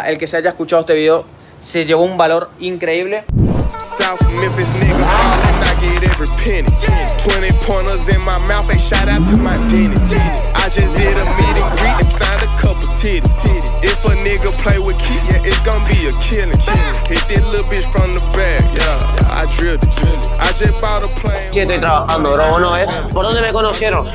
El que se haya escuchado este video se llevó un valor increíble. South Memphis nigga ballin', I get every penny. 20 pointers in my mouth, they shout out to my dentist. I just did a meet and greet and signed a couple titties. If a nigga play with Keith, yeah, it's gon' be a killing. Hit that little bitch from the back, yeah, I drilled it. I just bought a plane. Sí, estoy trabajando, bro, ¿o no es? ¿Por dónde me conocieron?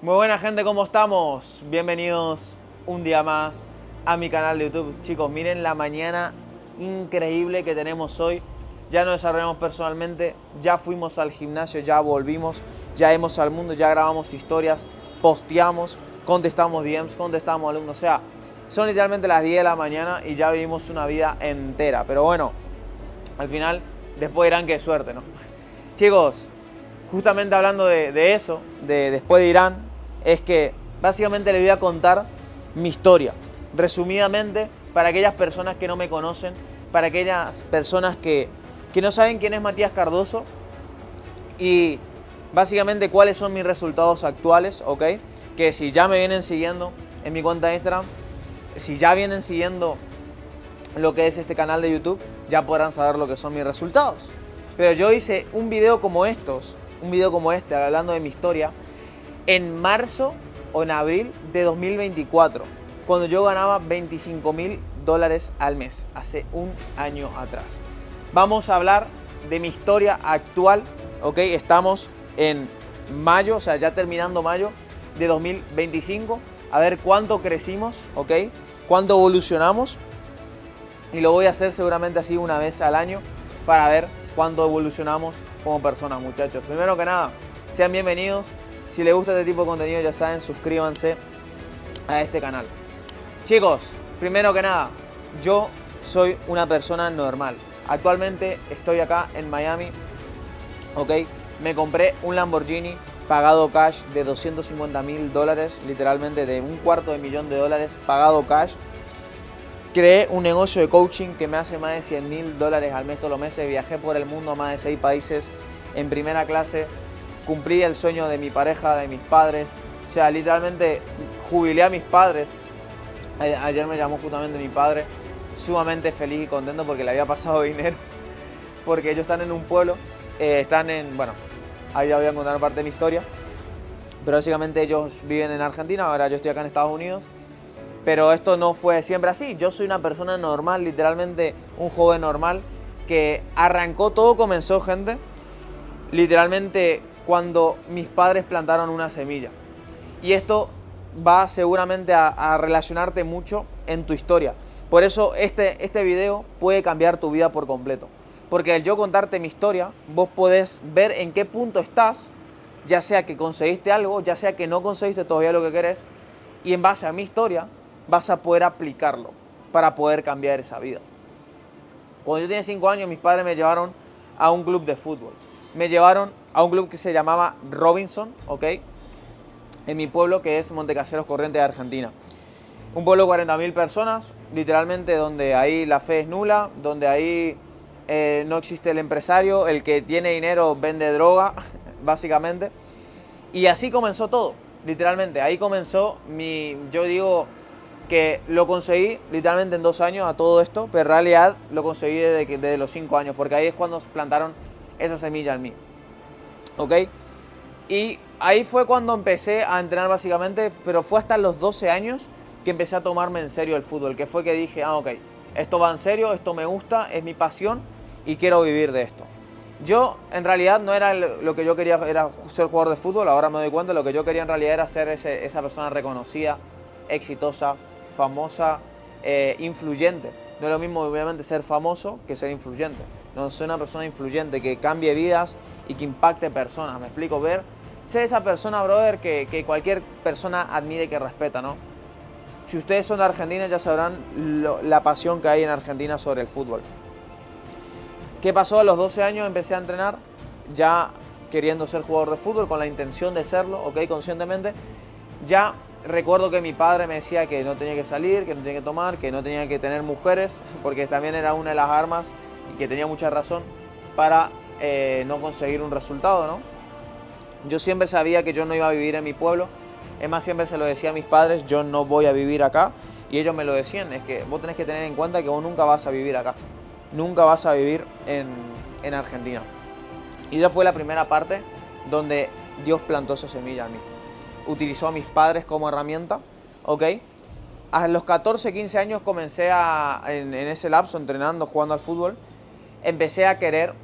Muy buena gente, ¿cómo estamos? Bienvenidos un día más a mi canal de YouTube. Chicos, miren la mañana increíble que tenemos hoy. Ya nos desarrollamos personalmente, ya fuimos al gimnasio, ya volvimos, ya hemos al mundo, ya grabamos historias, posteamos, contestamos DMs, contestamos alumnos. O sea, son literalmente las 10 de la mañana y ya vivimos una vida entera. Pero bueno, al final, después dirán que suerte, ¿no? Chicos, justamente hablando de eso, de después de Irán, es que básicamente les voy a contar mi historia. Resumidamente, para aquellas personas que no me conocen, para aquellas personas que no saben quién es Matías Cardoso y básicamente cuáles son mis resultados actuales, ¿ok? Que si ya me vienen siguiendo en mi cuenta de Instagram, si ya vienen siguiendo lo que es este canal de YouTube, ya podrán saber lo que son mis resultados. Pero yo hice un video como estos, un video como este, hablando de mi historia, en marzo o en abril de 2024, cuando yo ganaba $25.000 al mes, hace un año atrás. Vamos a hablar de mi historia actual, ¿ok? Estamos en mayo, o sea, ya terminando mayo de 2025, a ver cuánto crecimos, ¿ok? Cuánto evolucionamos, y lo voy a hacer seguramente así una vez al año para ver cuánto evolucionamos como personas, muchachos. Primero que nada, sean bienvenidos. Si les gusta este tipo de contenido, ya saben, suscríbanse a este canal. Chicos, primero que nada, yo soy una persona normal. Actualmente estoy acá en Miami, ¿ok? Me compré un Lamborghini pagado cash de $250.000, literalmente de $250.000 pagado cash. Creé un negocio de coaching que me hace más de $100.000 al mes todos los meses. Viajé por el mundo a más de 6 países en primera clase. Cumplí el sueño de mi pareja, de mis padres. O sea, literalmente jubilé a mis padres. Ayer me llamó justamente mi padre, sumamente feliz y contento porque le había pasado dinero. Porque ellos están en un pueblo, bueno, ahí ya voy a contar parte de mi historia. Pero básicamente ellos viven en Argentina, ahora yo estoy acá en Estados Unidos. Pero esto no fue siempre así. Yo soy una persona normal, literalmente un joven normal que arrancó, todo comenzó, gente, literalmente cuando mis padres plantaron una semilla. Y esto va seguramente a relacionarte mucho en tu historia. Por eso este video puede cambiar tu vida por completo. Porque al yo contarte mi historia, vos podés ver en qué punto estás, ya sea que conseguiste algo, ya sea que no conseguiste todavía lo que querés, y en base a mi historia vas a poder aplicarlo para poder cambiar esa vida. Cuando yo tenía 5 años, mis padres me llevaron a un club de fútbol. Me llevaron a un club que se llamaba Robinson, ¿ok? En mi pueblo, que es Montecaseros, Corrientes de Argentina. Un pueblo de 40.000 personas, literalmente, donde ahí la fe es nula, donde ahí no existe el empresario, el que tiene dinero vende droga, básicamente. Y así comenzó todo, literalmente. Ahí comenzó yo digo que lo conseguí literalmente en 2 años a todo esto, pero en realidad lo conseguí desde los 5 años, porque ahí es cuando plantaron esa semilla en mí, ¿ok? Y ahí fue cuando empecé a entrenar básicamente, pero fue hasta los 12 años que empecé a tomarme en serio el fútbol, que fue que dije, ok, esto va en serio, esto me gusta, es mi pasión y quiero vivir de esto. Yo en realidad no era lo que yo quería, era ser jugador de fútbol, ahora me doy cuenta, lo que yo quería en realidad era ser esa persona reconocida, exitosa, famosa, influyente. No es lo mismo obviamente ser famoso que ser influyente. No, soy una persona influyente que cambie vidas y que impacte personas, me explico, ser esa persona, brother, que cualquier persona admire y que respeta, ¿no? Si ustedes son de Argentina ya sabrán la pasión que hay en Argentina sobre el fútbol. ¿Qué pasó? A los 12 años empecé a entrenar, ya queriendo ser jugador de fútbol, con la intención de serlo, ¿ok? Conscientemente. Ya recuerdo que mi padre me decía que no tenía que salir, que no tenía que tomar, que no tenía que tener mujeres, porque también era una de las armas, y que tenía mucha razón, para no conseguir un resultado, ¿no? Yo siempre sabía que yo no iba a vivir en mi pueblo, Es más, siempre se lo decía a mis padres, yo no voy a vivir acá. Y ellos me lo decían, es que vos tenés que tener en cuenta que vos nunca vas a vivir acá. Nunca vas a vivir en Argentina. Y esa fue la primera parte donde Dios plantó esa semilla a mí. Utilizó a mis padres como herramienta, ¿ok? A los 14, 15 años comencé en ese lapso, entrenando, jugando al fútbol. Empecé a querer,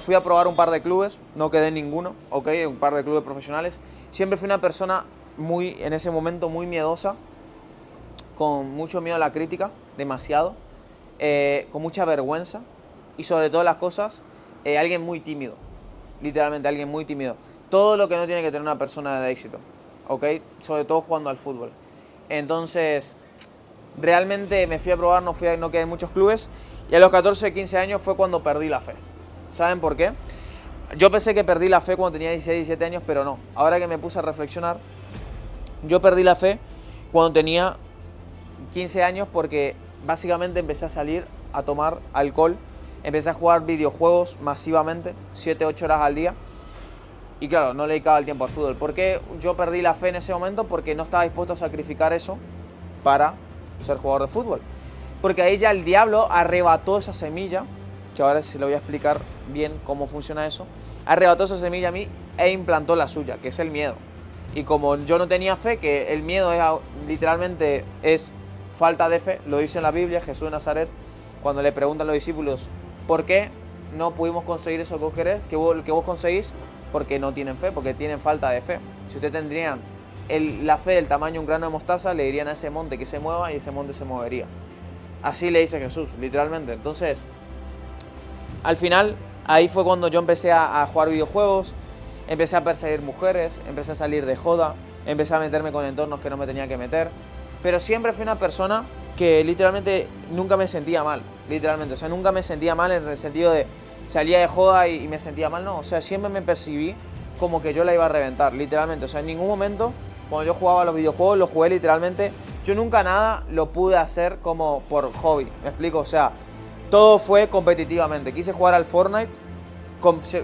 fui a probar un par de clubes, no quedé en ninguno, ¿ok? Un par de clubes profesionales. Siempre fui una persona en ese momento muy miedosa, con mucho miedo a la crítica, demasiado, con mucha vergüenza y sobre todas las cosas, alguien muy tímido, literalmente alguien muy tímido. Todo lo que no tiene que tener una persona de éxito, ¿ok? Sobre todo jugando al fútbol. Entonces, realmente me fui a probar, no quedé en muchos clubes y a los 14, 15 años fue cuando perdí la fe. ¿Saben por qué? Yo pensé que perdí la fe cuando tenía 16, 17 años, pero no. Ahora que me puse a reflexionar, yo perdí la fe cuando tenía 15 años porque básicamente empecé a salir a tomar alcohol, empecé a jugar videojuegos masivamente, 7, 8 horas al día y claro, no le dedicaba el tiempo al fútbol. ¿Por qué yo perdí la fe en ese momento? Porque no estaba dispuesto a sacrificar eso para ser jugador de fútbol. Porque ahí ya el diablo arrebató esa semilla, que ahora se lo voy a explicar bien cómo funciona eso, arrebató esa semilla a mí e implantó la suya, que es el miedo. Y como yo no tenía fe, que el miedo literalmente es falta de fe, lo dice en la Biblia, Jesús de Nazaret, cuando le preguntan a los discípulos, ¿por qué no pudimos conseguir eso que vos querés, que vos conseguís? Porque no tienen fe, porque tienen falta de fe. Si ustedes tendrían la fe del tamaño de un grano de mostaza, le dirían a ese monte que se mueva y ese monte se movería. Así le dice Jesús, literalmente. Entonces, al final, ahí fue cuando yo empecé a jugar videojuegos, empecé a perseguir mujeres, empecé a salir de joda, empecé a meterme con entornos que no me tenía que meter. Pero siempre fui una persona que literalmente nunca me sentía mal, literalmente. O sea, nunca me sentía mal en el sentido de salía de joda y me sentía mal, no. O sea, siempre me percibí como que yo la iba a reventar, literalmente. O sea, en ningún momento, cuando yo jugaba a los videojuegos, los jugué literalmente. Yo nunca nada lo pude hacer como por hobby, ¿me explico? O sea, todo fue competitivamente. Quise jugar al Fortnite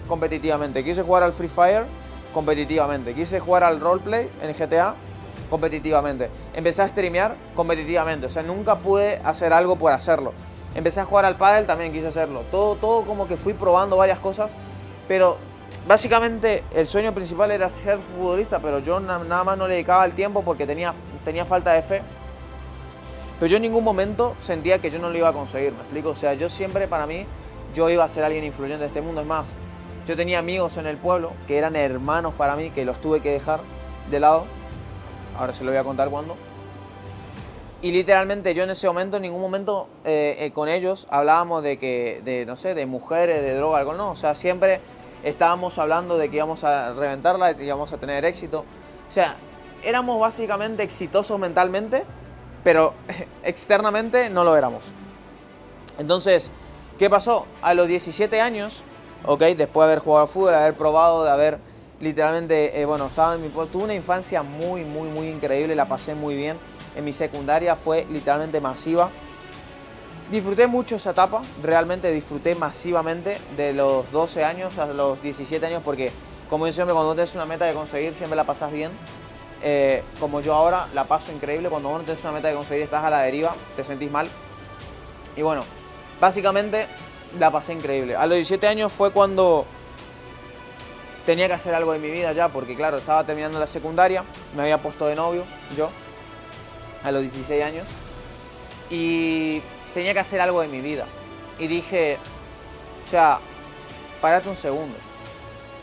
competitivamente. Quise jugar al Free Fire competitivamente. Quise jugar al roleplay en GTA competitivamente. Empecé a streamear competitivamente. O sea, nunca pude hacer algo por hacerlo. Empecé a jugar al pádel, también quise hacerlo. Todo como que fui probando varias cosas. Pero básicamente el sueño principal era ser futbolista, pero yo nada más no le dedicaba el tiempo porque tenía falta de fe. Pero yo en ningún momento sentía que yo no lo iba a conseguir, ¿me explico? O sea, yo siempre, para mí, yo iba a ser alguien influyente de este mundo. Es más, yo tenía amigos en el pueblo que eran hermanos para mí, que los tuve que dejar de lado. Ahora se lo voy a contar cuándo. Y literalmente yo en ese momento, en ningún momento con ellos hablábamos de mujeres, de droga, algo, no. O sea, siempre estábamos hablando de que íbamos a reventarla, de que íbamos a tener éxito. O sea, éramos básicamente exitosos mentalmente, pero externamente no lo éramos. Entonces, ¿qué pasó? A los 17 años, ¿ok? Después de haber jugado al fútbol, de haber probado, de haber literalmente, estaba en mi pueblo. Tuve una infancia muy increíble, la pasé muy bien. En mi secundaria fue literalmente masiva. Disfruté mucho esa etapa, realmente disfruté masivamente de los 12 años a los 17 años porque, como yo siempre, cuando tienes una meta de conseguir, siempre la pasas bien. Como yo ahora, la paso increíble. Cuando vos no tienes una meta de conseguir, estás a la deriva, te sentís mal. Y bueno, básicamente la pasé increíble. A los 17 años fue cuando tenía que hacer algo de mi vida ya, porque claro, estaba terminando la secundaria, me había puesto de novio, yo, a los 16 años, y tenía que hacer algo de mi vida. Y dije, o sea, párate un segundo,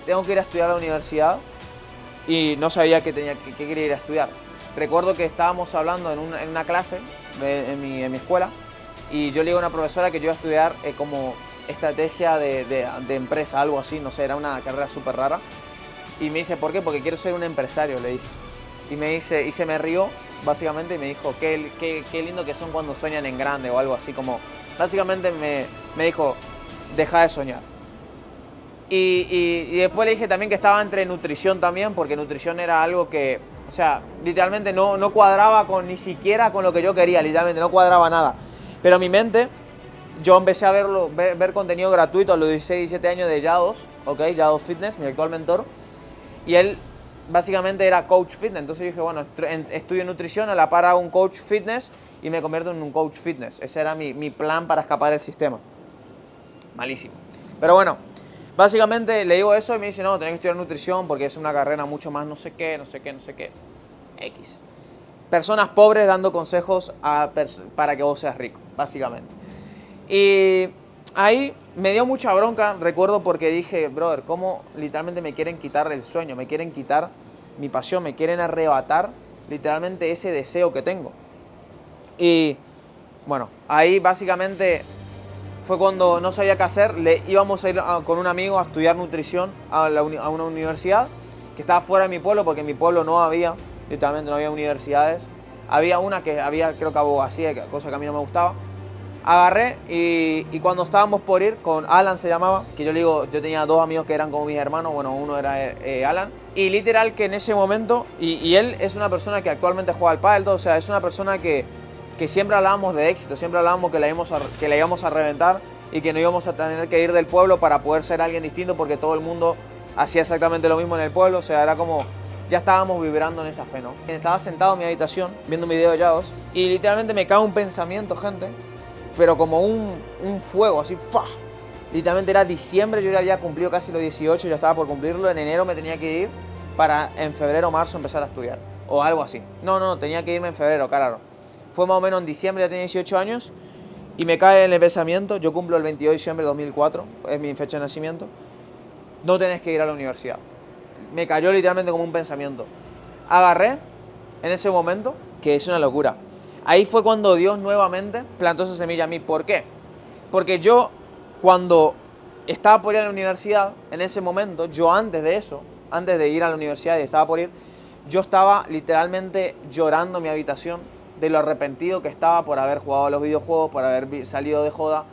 tengo que ir a estudiar a la universidad, y no sabía qué quería ir a estudiar. Recuerdo que estábamos hablando en una clase en mi escuela, y yo le digo a una profesora que yo iba a estudiar como estrategia de empresa, algo así, no sé, era una carrera súper rara. Y me dice, ¿por qué? Porque quiero ser un empresario, le dije. Y me dice, y se me rió, básicamente, y me dijo, qué lindo que son cuando sueñan en grande o algo así, como, básicamente me dijo, deja de soñar. Y después le dije también que estaba entre nutrición también, porque nutrición era algo que, o sea, literalmente no cuadraba ni siquiera con lo que yo quería, literalmente no cuadraba nada. Pero en mi mente, yo empecé a ver contenido gratuito a los 16, 17 años de Yados, ¿ok? Yados Fitness, mi actual mentor. Y él básicamente era coach fitness. Entonces yo dije, bueno, estudio nutrición, a la par hago un coach fitness y me convierto en un coach fitness. Ese era mi plan para escapar del sistema. Malísimo. Pero bueno, básicamente le digo eso y me dice, no, tenés que estudiar nutrición porque es una carrera mucho más no sé qué. X. Personas pobres dando consejos para que vos seas rico, básicamente. Y ahí me dio mucha bronca, recuerdo, porque dije, brother, ¿cómo literalmente me quieren quitar el sueño? Me quieren quitar mi pasión, me quieren arrebatar literalmente ese deseo que tengo. Y bueno, ahí básicamente fue cuando no sabía qué hacer. Íbamos a ir con un amigo a estudiar nutrición a una universidad que estaba fuera de mi pueblo, porque en mi pueblo no había, literalmente no había universidades. Había una que había, creo que abogacía, cosa que a mí no me gustaba. Agarré y cuando estábamos por ir, con Alan se llamaba, que yo le digo, yo tenía dos amigos que eran como mis hermanos, bueno, uno era Alan, y literal que en ese momento, y él es una persona que actualmente juega al pádel, o sea, es una persona que siempre hablábamos de éxito, siempre hablábamos que la íbamos a reventar y que no íbamos a tener que ir del pueblo para poder ser alguien distinto, porque todo el mundo hacía exactamente lo mismo en el pueblo, o sea, era como, ya estábamos vibrando en esa fe, ¿no? Estaba sentado en mi habitación viendo un video de Yados y literalmente me cae un pensamiento, gente, pero como un fuego, así, ¡fua! Literalmente era diciembre, yo ya había cumplido casi los 18, ya estaba por cumplirlo, en enero me tenía que ir para en febrero o marzo empezar a estudiar, o algo así. No, tenía que irme en febrero, claro. Fue más o menos en diciembre, ya tenía 18 años, y me cae el pensamiento, yo cumplo el 22 de diciembre de 2004, es mi fecha de nacimiento, no tenés que ir a la universidad. Me cayó literalmente como un pensamiento. Agarré en ese momento, que es una locura. Ahí fue cuando Dios nuevamente plantó esa semilla a mí. ¿Por qué? Porque yo, cuando estaba por ir a la universidad, en ese momento, yo antes de eso, antes de ir a la universidad y estaba por ir, yo estaba literalmente llorando en mi habitación de lo arrepentido que estaba por haber jugado a los videojuegos, por haber salido de joda,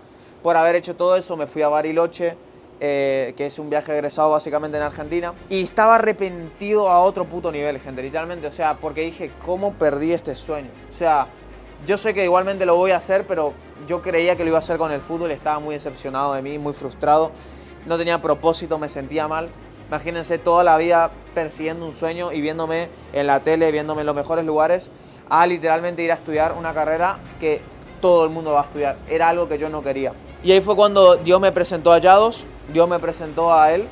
por haber hecho todo eso. Me fui a Bariloche, que es un viaje egresado básicamente en Argentina, y estaba arrepentido a otro puto nivel, gente, literalmente, o sea, porque dije, ¿cómo perdí este sueño? O sea, yo sé que igualmente lo voy a hacer, pero yo creía que lo iba a hacer con el fútbol, estaba muy decepcionado de mí, muy frustrado, no tenía propósito, me sentía mal. Imagínense toda la vida persiguiendo un sueño y viéndome en la tele, viéndome en los mejores lugares, a literalmente ir a estudiar una carrera que todo el mundo va a estudiar. Era algo que yo no quería. Y ahí fue cuando Dios me presentó a Yados, Dios me presentó a él,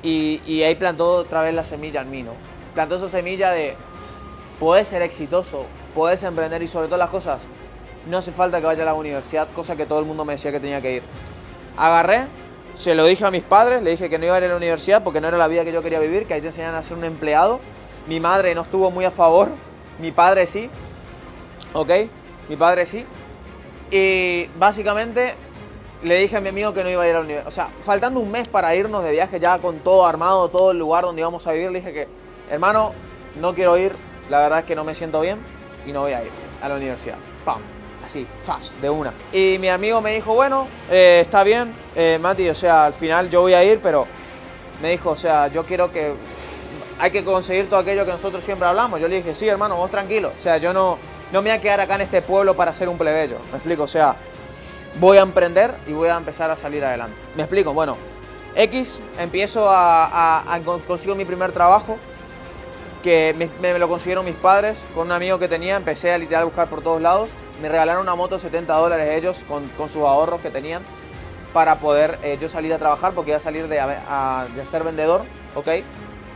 y ahí plantó otra vez la semilla en mí, ¿no? Plantó esa semilla de, podés ser exitoso, podés emprender, y sobre todas las cosas, no hace falta que vaya a la universidad, cosa que todo el mundo me decía que tenía que ir. Agarré, se lo dije a mis padres, le dije que no iba a ir a la universidad porque no era la vida que yo quería vivir, que ahí te enseñan a ser un empleado. Mi madre no estuvo muy a favor, mi padre sí, ¿ok? Mi padre sí. Y básicamente le dije a mi amigo que no iba a ir a la universidad. O sea, faltando un mes para irnos de viaje, ya con todo armado, todo el lugar donde íbamos a vivir, le dije que, hermano, no quiero ir, la verdad es que no me siento bien y no voy a ir a la universidad. ¡Pam! Así, fast, de una. Y mi amigo me dijo, bueno, está bien, Mati, o sea, al final yo voy a ir, pero me dijo, o sea, yo quiero que hay que conseguir todo aquello que nosotros siempre hablamos. Yo le dije, sí, hermano, vos tranquilo. O sea, yo no me voy a quedar acá en este pueblo para ser un plebeyo. ¿Me explico? O sea, voy a emprender y voy a empezar a salir adelante. ¿Me explico? Bueno, empiezo consigo mi primer trabajo, que me lo consiguieron mis padres, con un amigo que tenía. Empecé a literal buscar por todos lados. Me regalaron una moto de $70 ellos, con sus ahorros que tenían, para poder yo salir a trabajar, porque iba a salir de ser vendedor, ¿ok?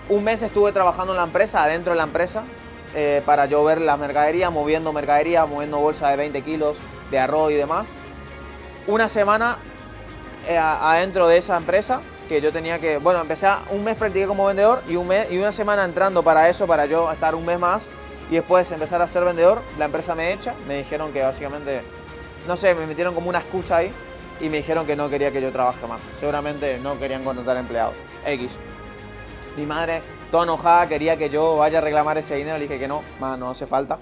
Un mes estuve trabajando en la empresa, adentro de la empresa, para yo ver la mercadería, moviendo bolsas de 20 kilos de arroz y demás. Una semana adentro de esa empresa, que yo tenía que, bueno, un mes practiqué como vendedor y una semana entrando para eso, para yo estar un mes más y después empezar a ser vendedor. La empresa me echa, me dijeron que básicamente, no sé, me metieron como una excusa ahí y me dijeron que no quería que yo trabaje más. Seguramente no querían contratar empleados. X. Mi madre, toda enojada, quería que yo vaya a reclamar ese dinero. Le dije que no, más no hace falta.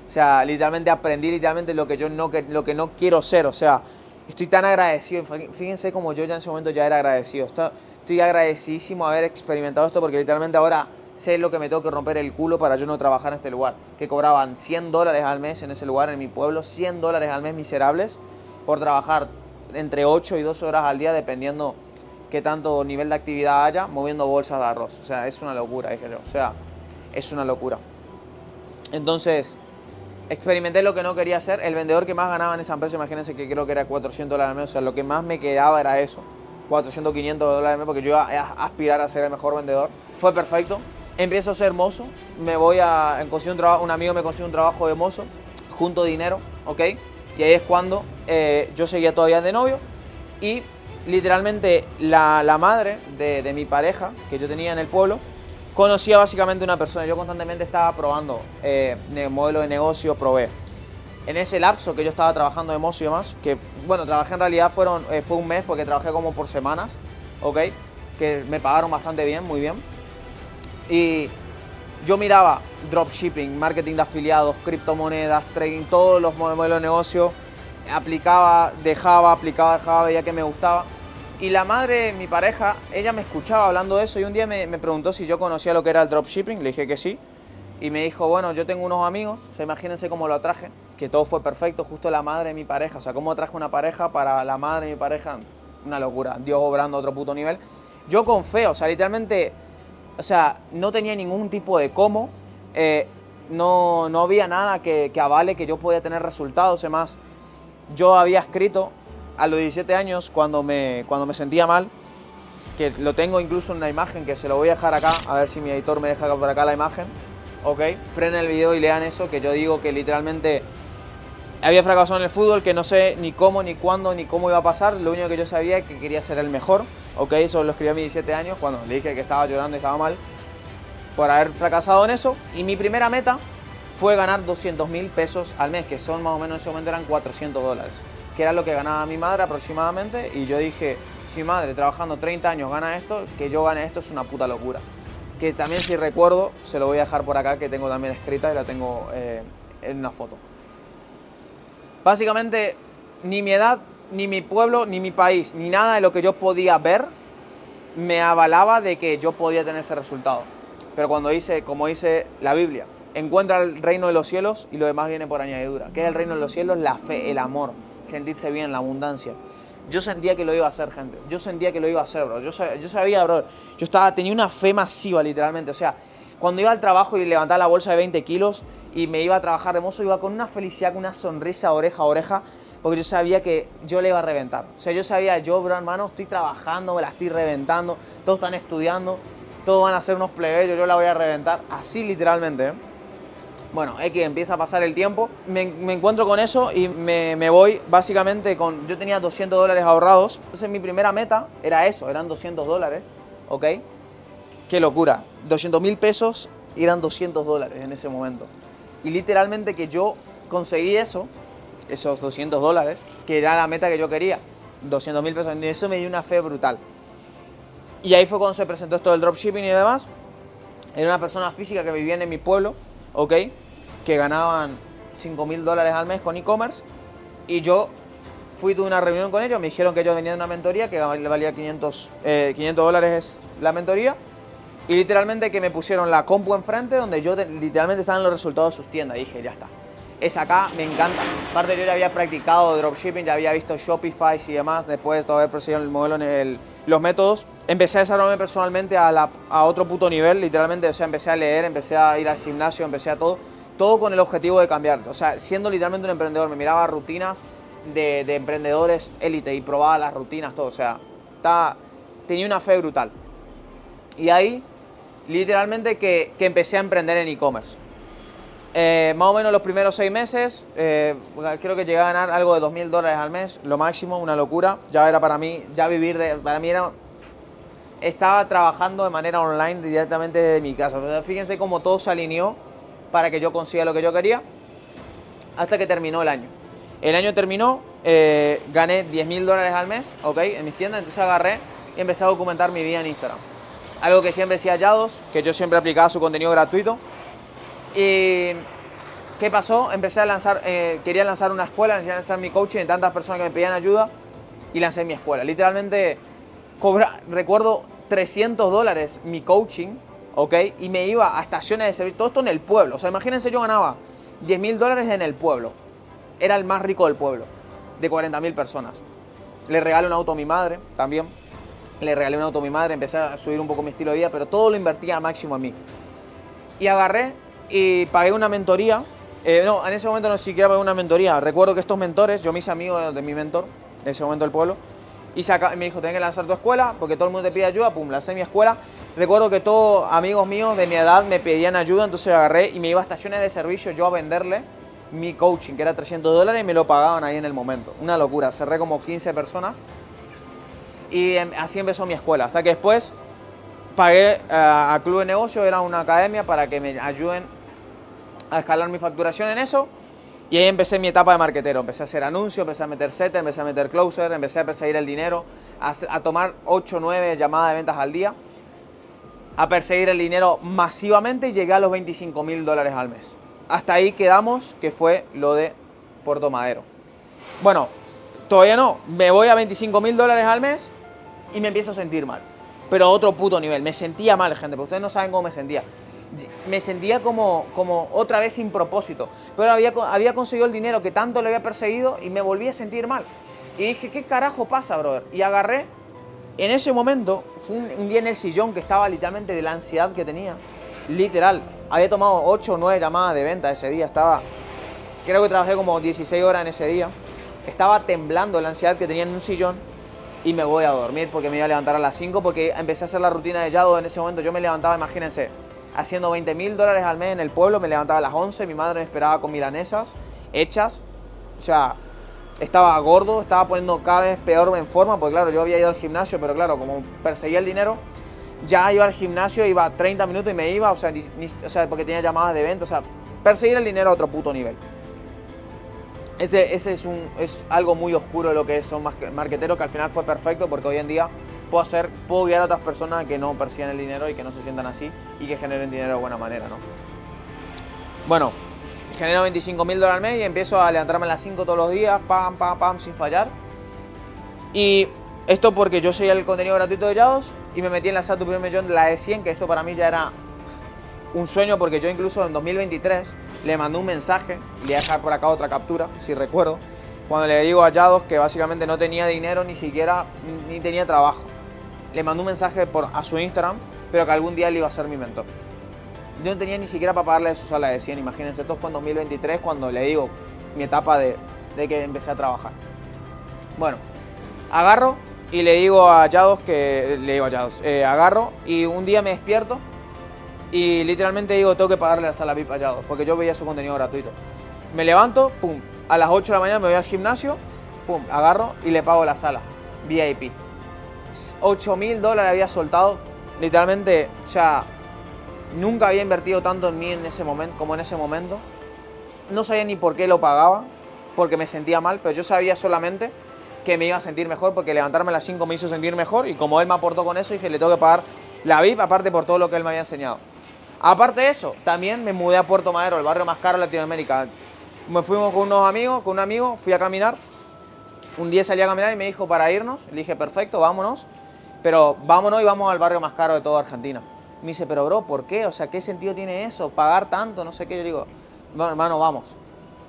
O sea, literalmente aprendí lo que no quiero ser. O sea, estoy tan agradecido. Fíjense como yo ya en ese momento ya era agradecido. Estoy agradecidísimo haber experimentado esto, porque literalmente ahora sé lo que me tengo que romper el culo para yo no trabajar en este lugar. Que cobraban $100 al mes en ese lugar, en mi pueblo, $100 al mes miserables, por trabajar entre 8 y 12 horas al día, dependiendo qué tanto nivel de actividad haya, moviendo bolsas de arroz. O sea, es una locura, dije yo. O sea, es una locura. Entonces, experimenté lo que no quería hacer. El vendedor que más ganaba en esa empresa, imagínense que creo que era $400 al mes, o sea, lo que más me quedaba era eso, 400, $500 al mes, porque yo iba a aspirar a ser el mejor vendedor. Fue perfecto. Empiezo a ser mozo, me voy a conseguir un trabajo, un amigo me consigue un trabajo de mozo, junto dinero, ¿ok? Y ahí es cuando yo seguía todavía de novio y literalmente la madre de mi pareja, que yo tenía en el pueblo, conocía básicamente una persona. Yo constantemente estaba probando modelo de negocio, probé. En ese lapso que yo estaba trabajando de mozo y demás, que bueno, trabajé en realidad fue un mes porque trabajé como por semanas, ¿ok? Que me pagaron bastante bien, muy bien. Y yo miraba dropshipping, marketing de afiliados, criptomonedas, trading, todos los modelos de negocio, aplicaba, dejaba, veía que me gustaba. Y la madre de mi pareja, ella me escuchaba hablando de eso y un día me preguntó si yo conocía lo que era el dropshipping, le dije que sí. Y me dijo, bueno, yo tengo unos amigos, o sea, imagínense cómo lo atraje, que todo fue perfecto, justo la madre de mi pareja, o sea, cómo atraje una pareja para la madre de mi pareja, una locura, Dios obrando a otro puto nivel. Yo con fe, o sea, literalmente, o sea, no tenía ningún tipo de cómo, no había nada que avale que yo podía tener resultados. Además, yo había escrito a los 17 años cuando me sentía mal, que lo tengo incluso en una imagen que se lo voy a dejar acá, a ver si mi editor me deja por acá la imagen, ok, frenen el video y lean eso, que yo digo que literalmente había fracasado en el fútbol, que no sé ni cómo, ni cuándo, ni cómo iba a pasar. Lo único que yo sabía es que quería ser el mejor, ok, eso lo escribí a mis 17 años, cuando le dije que estaba llorando y estaba mal por haber fracasado en eso. Y mi primera meta fue ganar 200.000 pesos al mes, que son más o menos en ese momento eran $400, que era lo que ganaba mi madre aproximadamente. Y yo dije, si mi madre trabajando 30 años gana esto, que yo gane esto es una puta locura. Que también, si recuerdo, se lo voy a dejar por acá, que tengo también escrita y la tengo en una foto. Básicamente, ni mi edad, ni mi pueblo, ni mi país, ni nada de lo que yo podía ver me avalaba de que yo podía tener ese resultado. Pero cuando hice, como dice la Biblia, encuentra el reino de los cielos y lo demás viene por añadidura. ¿Qué es el reino de los cielos? La fe, el amor, sentirse bien, la abundancia. Yo sentía que lo iba a hacer, gente. Yo sentía que lo iba a hacer, bro. Yo sabía, bro. Tenía una fe masiva, literalmente. O sea, cuando iba al trabajo y levantaba la bolsa de 20 kilos y me iba a trabajar de mozo, iba con una felicidad, con una sonrisa oreja a oreja, porque yo sabía que yo le iba a reventar. O sea, yo sabía, bro, hermano, estoy trabajando, me la estoy reventando, todos están estudiando, todos van a ser unos plebeyos, yo la voy a reventar. Así, literalmente, ¿eh? Bueno, que empieza a pasar el tiempo, me encuentro con eso y me voy básicamente con... Yo tenía $200 ahorrados, entonces mi primera meta era eso, eran $200, ¿ok? Qué locura, 200.000 pesos eran $200 en ese momento. Y literalmente que yo conseguí eso, esos $200, que era la meta que yo quería, 200.000 pesos, y eso me dio una fe brutal. Y ahí fue cuando se presentó esto del dropshipping y demás. Era una persona física que vivía en mi pueblo, ¿ok? Que ganaban $5.000 al mes con e-commerce. Y yo tuve una reunión con ellos, me dijeron que ellos venían de una mentoría que valía $500 es la mentoría. Y literalmente que me pusieron la compu enfrente donde yo literalmente estaban los resultados de sus tiendas. Y dije, ya está. Es acá, me encanta. Aparte yo ya había practicado dropshipping, ya había visto Shopify y demás, después de todo haber perseguido el modelo, los métodos. Empecé a desarrollarme personalmente a otro puto nivel, literalmente, o sea, empecé a leer, empecé a ir al gimnasio, empecé a todo con el objetivo de cambiar. O sea, siendo literalmente un emprendedor, me miraba rutinas de emprendedores élite y probaba las rutinas, todo. O sea, tenía una fe brutal. Y ahí, literalmente, que empecé a emprender en e-commerce. Más o menos los primeros 6 meses, creo que llegué a ganar algo de $2.000 al mes, lo máximo, una locura. Ya era para mí, para mí era... Estaba trabajando de manera online directamente desde mi casa. Pero fíjense cómo todo se alineó para que yo consiga lo que yo quería, hasta que terminó el año. El año terminó, gané $10.000 al mes, ¿ok? En mis tiendas, entonces agarré y empecé a documentar mi vida en Instagram. Algo que siempre decía Yados, que yo siempre aplicaba su contenido gratuito. Y ¿qué pasó? Empecé a lanzar, quería lanzar una escuela, quería lanzar mi coaching de tantas personas que me pedían ayuda y lancé mi escuela. Literalmente recuerdo $300 mi coaching, ¿ok? Y me iba a estaciones de servicio, todo esto en el pueblo. O sea, imagínense, yo ganaba $10.000 en el pueblo. Era el más rico del pueblo, de 40.000 personas. Le regalé un auto a mi madre también. Le regalé un auto a mi madre, empecé a subir un poco mi estilo de vida, pero todo lo invertía al máximo en mí. Y agarré y pagué una mentoría. No, en ese momento no siquiera pagué una mentoría. Recuerdo que estos mentores, yo me hice amigo de mi mentor, en ese momento del pueblo, y me dijo, tenés que lanzar tu escuela, porque todo el mundo te pide ayuda, pum, lancé mi escuela. Recuerdo que todos amigos míos de mi edad me pedían ayuda, entonces agarré y me iba a estaciones de servicio yo a venderle mi coaching, que era $300, y me lo pagaban ahí en el momento. Una locura, cerré como 15 personas y así empezó mi escuela, hasta que después pagué a Club de Negocio, era una academia para que me ayuden a escalar mi facturación en eso. Y ahí empecé mi etapa de marketero. Empecé a hacer anuncios, empecé a meter setter, empecé a meter closer, empecé a perseguir el dinero, a tomar 8 o 9 llamadas de ventas al día, a perseguir el dinero masivamente y llegué a los $25.000 al mes. Hasta ahí quedamos, que fue lo de Puerto Madero. Bueno, todavía no. Me voy a $25.000 al mes y me empiezo a sentir mal. Pero a otro puto nivel. Me sentía mal, gente, porque ustedes no saben cómo me sentía. Me sentía como otra vez sin propósito. Pero había conseguido el dinero que tanto le había perseguido y me volví a sentir mal. Y dije, ¿qué carajo pasa, brother? Y agarré, en ese momento, fue un día en el sillón que estaba literalmente de la ansiedad que tenía. Literal, había tomado 8 o 9 llamadas de venta ese día. Creo que trabajé como 16 horas en ese día. Estaba temblando de la ansiedad que tenía en un sillón. Y me voy a dormir porque me iba a levantar a las 5 porque empecé a hacer la rutina de Yado. En ese momento yo me levantaba, imagínense, haciendo $20.000 al mes en el pueblo, me levantaba a las 11, mi madre me esperaba con milanesas hechas, o sea, estaba gordo, estaba poniendo cada vez peor en forma, porque claro, yo había ido al gimnasio, pero claro, como perseguía el dinero, ya iba al gimnasio, iba 30 minutos y me iba, o sea, porque tenía llamadas de venta, o sea, perseguir el dinero a otro puto nivel. Ese es algo muy oscuro de lo que son marqueteros, que al final fue perfecto, porque hoy en día puedo guiar a otras personas que no persigan el dinero y que no se sientan así y que generen dinero de buena manera, ¿no? Bueno, genero $25.000 al mes y empiezo a levantarme a las 5 todos los días, pam, pam, pam, sin fallar. Y esto porque yo seguía el contenido gratuito de Yados y me metí en la SAT Tu Primer Millón, la de 100, que eso para mí ya era un sueño, porque yo incluso en 2023 le mandé un mensaje, le voy a dejar por acá otra captura, si recuerdo, cuando le digo a Yados que básicamente no tenía dinero ni siquiera, ni tenía trabajo. Le mandé un mensaje a su Instagram, pero que algún día él iba a ser mi mentor. Yo no tenía ni siquiera para pagarle su sala de 100, imagínense, esto fue en 2023 cuando le digo mi etapa de que empecé a trabajar. Bueno, agarro y le digo a Yados agarro y un día me despierto y literalmente digo, tengo que pagarle la sala VIP a Yados, porque yo veía su contenido gratuito. Me levanto, pum, a las 8 de la mañana me voy al gimnasio, pum, agarro y le pago la sala VIP. $8.000 había soltado, literalmente, o sea, nunca había invertido tanto en mí como en ese momento. No sabía ni por qué lo pagaba, porque me sentía mal, pero yo sabía solamente que me iba a sentir mejor, porque levantarme a las 5 me hizo sentir mejor, y como él me aportó con eso, dije, le tengo que pagar la VIP, aparte por todo lo que él me había enseñado. Aparte de eso, también me mudé a Puerto Madero, el barrio más caro de Latinoamérica. Me fuimos con un amigo, fui a caminar. Un día salí a caminar y me dijo para irnos. Le dije, perfecto, vámonos. Pero vámonos y vamos al barrio más caro de toda Argentina. Me dice, pero bro, ¿por qué? O sea, ¿qué sentido tiene eso? Pagar tanto, no sé qué. Yo digo, no, hermano, vamos.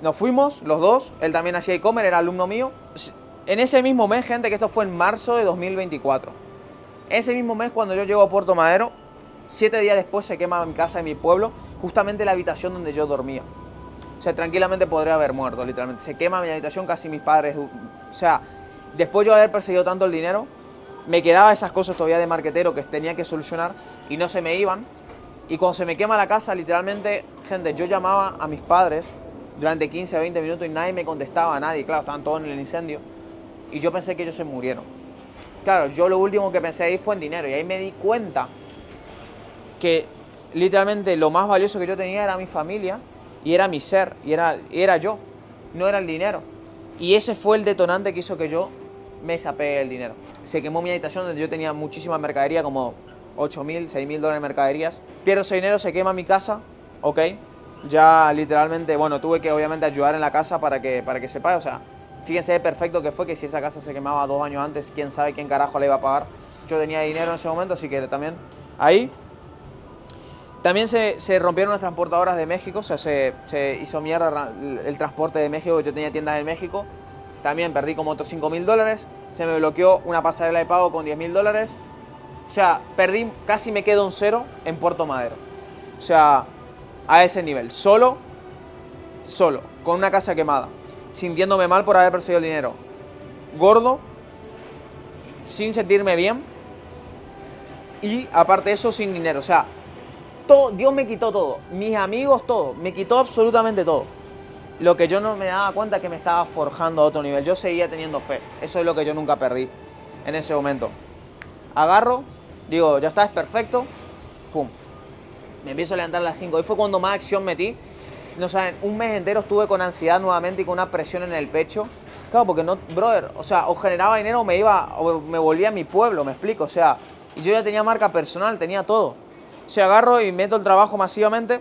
Nos fuimos, los dos. Él también hacía e-commerce, era alumno mío. En ese mismo mes, gente, que esto fue en marzo de 2024. Ese mismo mes, cuando yo llego a Puerto Madero, 7 días después se quema mi casa en mi pueblo, justamente la habitación donde yo dormía. O sea, tranquilamente podría haber muerto, literalmente. Se quema mi habitación, casi mis padres. O sea, después yo de haber perseguido tanto el dinero, me quedaba esas cosas todavía de marquetero que tenía que solucionar y no se me iban. Y cuando se me quema la casa, literalmente, gente, yo llamaba a mis padres durante 15 a 20 minutos y nadie me contestaba, nadie. Claro, estaban todos en el incendio. Y yo pensé que ellos se murieron. Claro, yo lo último que pensé ahí fue en dinero. Y ahí me di cuenta que literalmente lo más valioso que yo tenía era mi familia y era mi ser, y era yo, no era el dinero. Y ese fue el detonante que hizo que yo me desapegue del dinero. Se quemó mi habitación donde yo tenía muchísima mercadería, como $8.000, $6.000 en mercaderías. Pierdo ese dinero, se quema mi casa, ok. Ya literalmente, bueno, tuve que obviamente ayudar en la casa para que se pague. O sea, fíjense perfecto que fue que si esa casa se quemaba 2 años antes, quién sabe quién carajo la iba a pagar. Yo tenía dinero en ese momento, así que también ahí. También se rompieron las transportadoras de México, o sea, se hizo mierda el transporte de México. Yo tenía tiendas en México, también perdí como otros $5.000. Se me bloqueó una pasarela de pago con $10.000. O sea, casi me quedo en cero en Puerto Madero. O sea, a ese nivel, solo, con una casa quemada, sintiéndome mal por haber perseguido el dinero, gordo, sin sentirme bien y aparte de eso sin dinero. O sea, todo, Dios me quitó todo, mis amigos, todo, me quitó absolutamente todo. Lo que yo no me daba cuenta es que me estaba forjando a otro nivel. Yo seguía teniendo fe, eso es lo que yo nunca perdí en ese momento. Agarro, digo, ya está, es perfecto, pum. Me empiezo a levantar a las 5. Hoy fue cuando más acción metí. No saben, un mes entero estuve con ansiedad nuevamente y con una presión en el pecho. Claro, porque no, brother, o sea, o generaba dinero o me volvía a mi pueblo, me explico. O sea, y yo ya tenía marca personal, tenía todo. O sea, agarro y meto el trabajo masivamente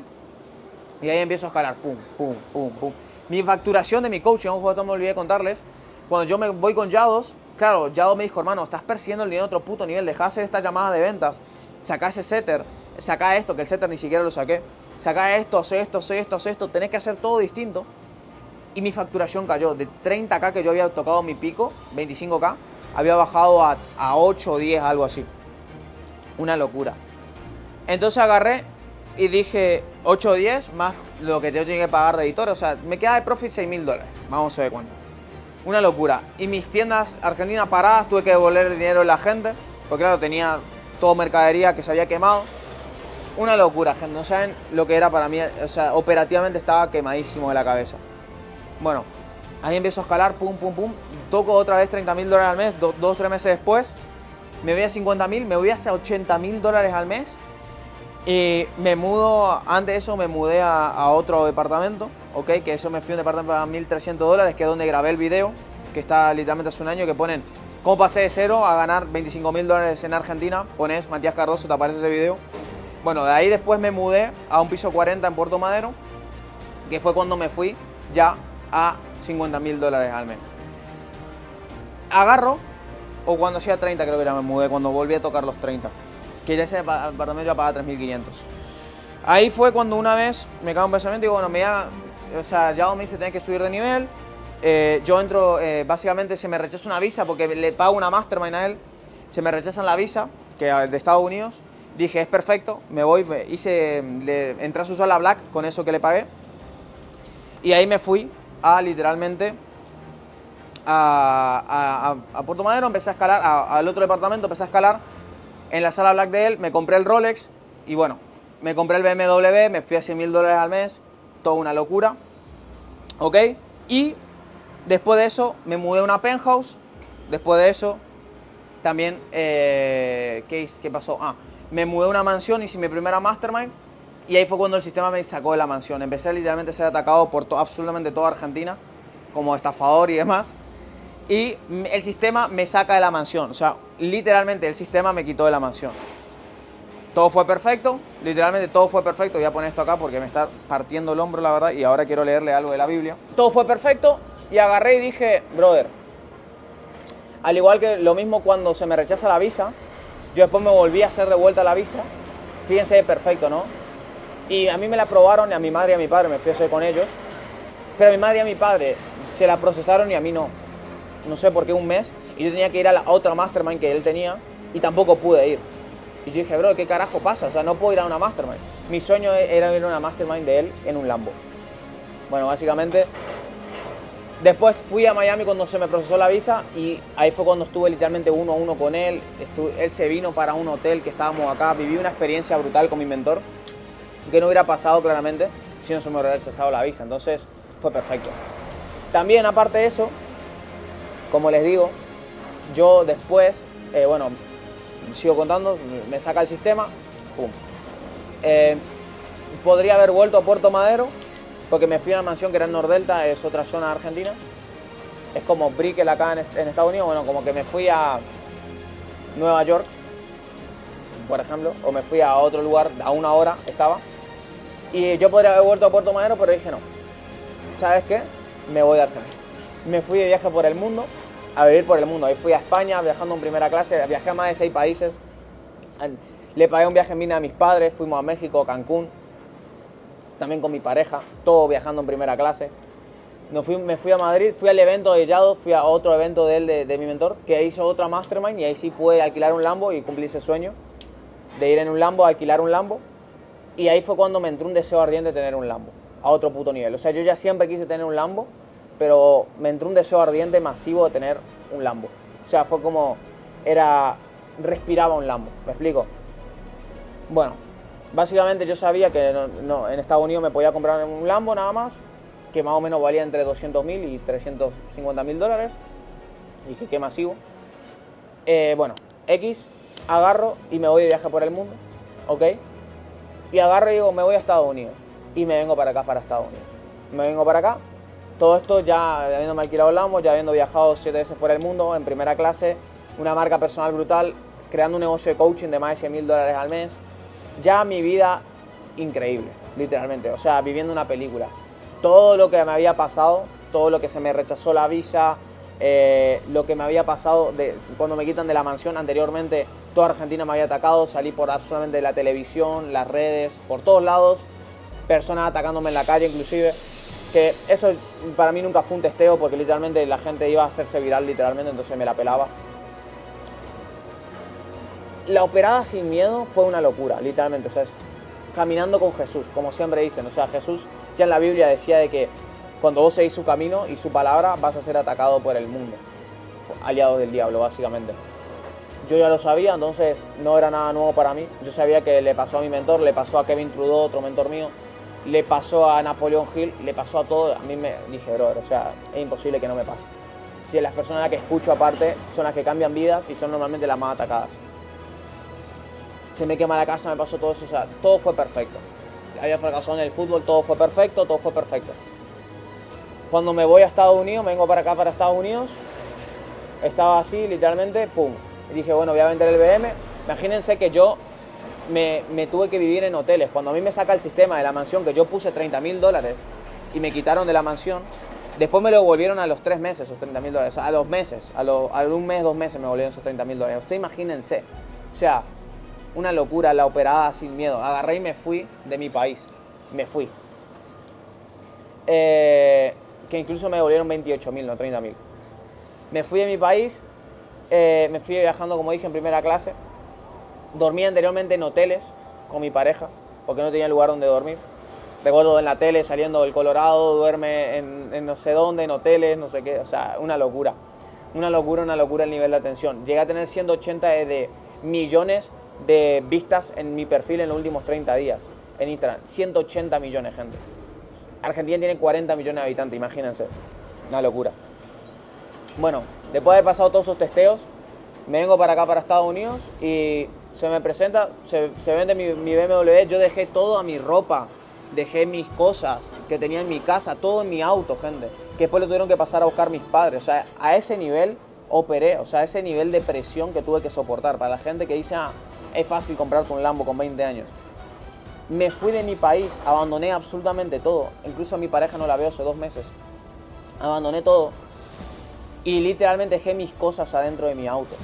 y ahí empiezo a escalar, pum, pum, pum, pum. Mi facturación de mi coaching, ojo, esto me olvidé de contarles. Cuando yo me voy con Yados, claro, Yados me dijo, hermano, estás persiguiendo el dinero a otro puto nivel, deja de hacer estas llamadas de ventas, saca ese setter, saca esto, que el setter ni siquiera lo saqué, saca esto, hace esto, tenés que hacer todo distinto. Y mi facturación cayó de 30k que yo había tocado mi pico, 25k, había bajado a 8 o 10, algo así. Una locura. Entonces agarré y dije 8 o 10 más lo que yo tenía que pagar de editor. O sea, me queda de profit $6.000. Vamos a ver cuánto. Una locura. Y mis tiendas argentinas paradas, tuve que devolver el dinero a la gente. Porque claro, tenía todo mercadería que se había quemado. Una locura, gente. No saben lo que era para mí. O sea, operativamente estaba quemadísimo de la cabeza. Bueno, ahí empiezo a escalar, pum, pum, pum. Toco otra vez $30.000 al mes. 2-3 meses después, me voy a 50.000, me voy a hacer $80.000 al mes. Y me mudo, antes de eso me mudé a otro departamento, ¿ok? Que eso me fui a un departamento para $1.300, que es donde grabé el video, que está literalmente hace un año, que ponen cómo pasé de cero a ganar $25.000 en Argentina. Pones Matías Cardoso, te aparece ese video. Bueno, de ahí después me mudé a un piso 40 en Puerto Madero, que fue cuando me fui ya a $50.000 al mes. Agarro, o cuando hacía 30 creo que ya me mudé, cuando volví a tocar los 30. Que ya ese apartamento ya pagaba 3.500. Ahí fue cuando una vez me cago en pensamiento y digo, bueno, o sea, ya me dice tenés que subir de nivel. Yo entro, básicamente se me rechaza una visa porque le pago una mastermind a él. Se me rechazan la visa, que de Estados Unidos. Dije, es perfecto, me voy, entré a su sala Black con eso que le pagué. Y ahí me fui a literalmente a Puerto Madero, empecé a escalar, al otro departamento, empecé a escalar. En la sala Black de él me compré el Rolex y bueno, me compré el BMW, me fui a $100.000 al mes, toda una locura, ¿ok? Y después de eso me mudé a una penthouse, después de eso también, ¿qué pasó? Me mudé a una mansión, hice mi primera mastermind y ahí fue cuando el sistema me sacó de la mansión. Empecé literalmente a ser atacado por absolutamente toda Argentina como estafador y demás. Y el sistema me saca de la mansión. O sea, literalmente el sistema me quitó de la mansión. Todo fue perfecto. Literalmente todo fue perfecto. Voy a poner esto acá porque me está partiendo el hombro, la verdad. Y ahora quiero leerle algo de la Biblia. Todo fue perfecto. Y agarré y dije, brother, al igual que lo mismo cuando se me rechaza la visa, yo después me volví a hacer de vuelta la visa. Fíjense, perfecto, ¿no? Y a mí me la aprobaron, y a mi madre y a mi padre me fui a hacer con ellos. Pero a mi madre y a mi padre se la procesaron y a mí no. No sé por qué un mes, y yo tenía que ir a la otra mastermind que él tenía y tampoco pude ir. Y yo dije, bro, ¿qué carajo pasa? O sea, no puedo ir a una mastermind. Mi sueño era ir a una mastermind de él en un Lambo. Bueno, básicamente, después fui a Miami cuando se me procesó la visa y ahí fue cuando estuve literalmente 1 a 1 con él. Él se vino para un hotel que estábamos acá, viví una experiencia brutal con mi mentor, que no hubiera pasado claramente si no se me hubiera rechazado la visa. Entonces, fue perfecto. También, aparte de eso, como les digo, yo después, bueno, sigo contando, me saca el sistema, pum. Podría haber vuelto a Puerto Madero, porque me fui a una mansión que era en Nordelta, es otra zona de Argentina. Es como Brickell acá en Estados Unidos, bueno, como que me fui a Nueva York, por ejemplo, o me fui a otro lugar, a 1 hora estaba. Y yo podría haber vuelto a Puerto Madero, pero dije no. ¿Sabes qué? Me voy a Argentina. Me fui de viaje por el mundo, a vivir por el mundo. Ahí fui a España viajando en primera clase, viajé a más de 6 países. Le pagué un viaje en mina a mis padres, fuimos a México, Cancún, también con mi pareja, todo viajando en primera clase. Me fui a Madrid, fui al evento de Yado, fui a otro evento de él, de mi mentor, que hizo otra mastermind y ahí sí pude alquilar un Lambo y cumplir ese sueño de ir en un Lambo, alquilar un Lambo. Y ahí fue cuando me entró un deseo ardiente de tener un Lambo, a otro puto nivel. O sea, yo ya siempre quise tener un Lambo, pero me entró un deseo ardiente masivo de tener un Lambo. O sea, fue como, respiraba un Lambo, ¿me explico? Bueno, básicamente yo sabía que en Estados Unidos me podía comprar un Lambo nada más, que más o menos valía entre 200.000 y 350.000 dólares, y que qué masivo. Bueno, agarro y me voy de viaje por el mundo, ¿ok? Y agarro y digo, me voy a Estados Unidos, y me vengo para acá, para Estados Unidos. Me vengo para acá, todo esto ya habiéndome alquilado el Lambo, ya habiendo viajado 7 veces por el mundo, en primera clase, una marca personal brutal, creando un negocio de coaching de más de 100.000 dólares al mes. Ya mi vida increíble, literalmente, o sea, viviendo una película. Todo lo que me había pasado, todo lo que se me rechazó la visa, lo que me había pasado cuando me quitan de la mansión anteriormente, toda Argentina me había atacado, salí por absolutamente la televisión, las redes, por todos lados, personas atacándome en la calle inclusive, que eso para mí nunca fue un testeo porque literalmente la gente iba a hacerse viral literalmente, entonces me la pelaba. La operada sin miedo fue una locura, literalmente, o sea, es caminando con Jesús, como siempre dicen, o sea, Jesús ya en la Biblia decía de que cuando vos seguís su camino y su palabra vas a ser atacado por el mundo, aliados del diablo, básicamente. Yo ya lo sabía, entonces no era nada nuevo para mí, yo sabía que le pasó a mi mentor, le pasó a Kevin Trudeau, otro mentor mío, le pasó a Napoleón Hill, le pasó a todo, a mí me dije, brother, o sea, es imposible que no me pase. Si las personas que escucho aparte son las que cambian vidas y son normalmente las más atacadas. Se me quema la casa, me pasó todo eso, o sea, todo fue perfecto. Había fracasado en el fútbol, todo fue perfecto, todo fue perfecto. Cuando me voy a Estados Unidos, me vengo para acá, para Estados Unidos, estaba así, literalmente, pum. Y dije, bueno, voy a vender el BM. Imagínense que yo me tuve que vivir en hoteles. Cuando a mí me saca el sistema de la mansión, que yo puse 30.000 dólares y me quitaron de la mansión, después me lo devolvieron a los 3 meses, esos 30.000 dólares. A los meses, a un mes, 2 meses me volvieron esos 30.000 dólares. Ustedes imagínense, o sea, una locura, la operada sin miedo. Agarré y me fui de mi país. Me fui. Que incluso me devolvieron 28.000, no 30.000. Me fui de mi país. Me fui viajando, como dije, en primera clase. Dormí anteriormente en hoteles con mi pareja, porque no tenía lugar donde dormir. Recuerdo en la tele saliendo del Colorado, duerme en no sé dónde, en hoteles, no sé qué. O sea, una locura. Una locura el nivel de atención. Llegué a tener 180 de millones de vistas en mi perfil en los últimos 30 días en Instagram. 180 millones, gente. Argentina tiene 40 millones de habitantes, imagínense. Una locura. Bueno, después de haber pasado todos esos testeos, me vengo para acá, para Estados Unidos, y se me presenta, se vende mi BMW. Yo dejé toda mi ropa, dejé mis cosas que tenía en mi casa, todo en mi auto, gente, que después lo tuvieron que pasar a buscar mis padres. O sea, a ese nivel operé, o sea, a ese nivel de presión que tuve que soportar. Para la gente que dice, es fácil comprarte un Lambo con 20 años. Me fui de mi país, abandoné absolutamente todo. Incluso a mi pareja no la veo hace 2 meses. Abandoné todo y literalmente dejé mis cosas adentro de mi auto.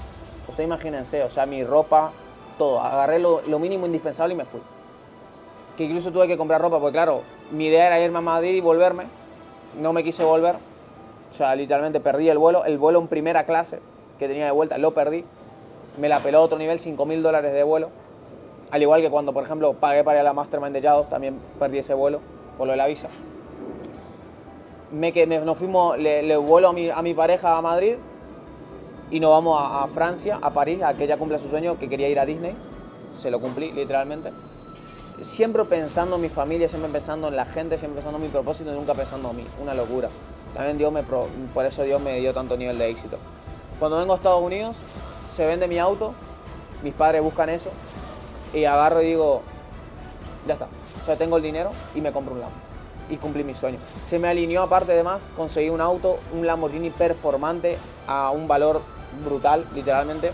Ustedes imagínense, o sea, mi ropa, todo. Agarré lo mínimo indispensable y me fui. Que incluso tuve que comprar ropa, porque claro, mi idea era irme a Madrid y volverme. No me quise volver. O sea, literalmente perdí el vuelo en primera clase que tenía de vuelta, lo perdí. Me la peló a otro nivel, 5.000 dólares de vuelo. Al igual que cuando, por ejemplo, pagué para ir a la Mastermind de Yados, también perdí ese vuelo por lo de la visa. Nos fuimos, le vuelo a mi pareja a Madrid y nos vamos a Francia, a París, a que ella cumpla su sueño, que quería ir a Disney. Se lo cumplí, literalmente. Siempre pensando en mi familia, siempre pensando en la gente, siempre pensando en mi propósito y nunca pensando en mí. Una locura. También por eso Dios me dio tanto nivel de éxito. Cuando vengo a Estados Unidos, se vende mi auto, mis padres buscan eso, y agarro y digo, ya está, o sea, tengo el dinero y me compro un Lambo. Y cumplí mi sueño. Se me alineó, aparte de más, conseguí un auto, un Lamborghini performante a un valor brutal, literalmente,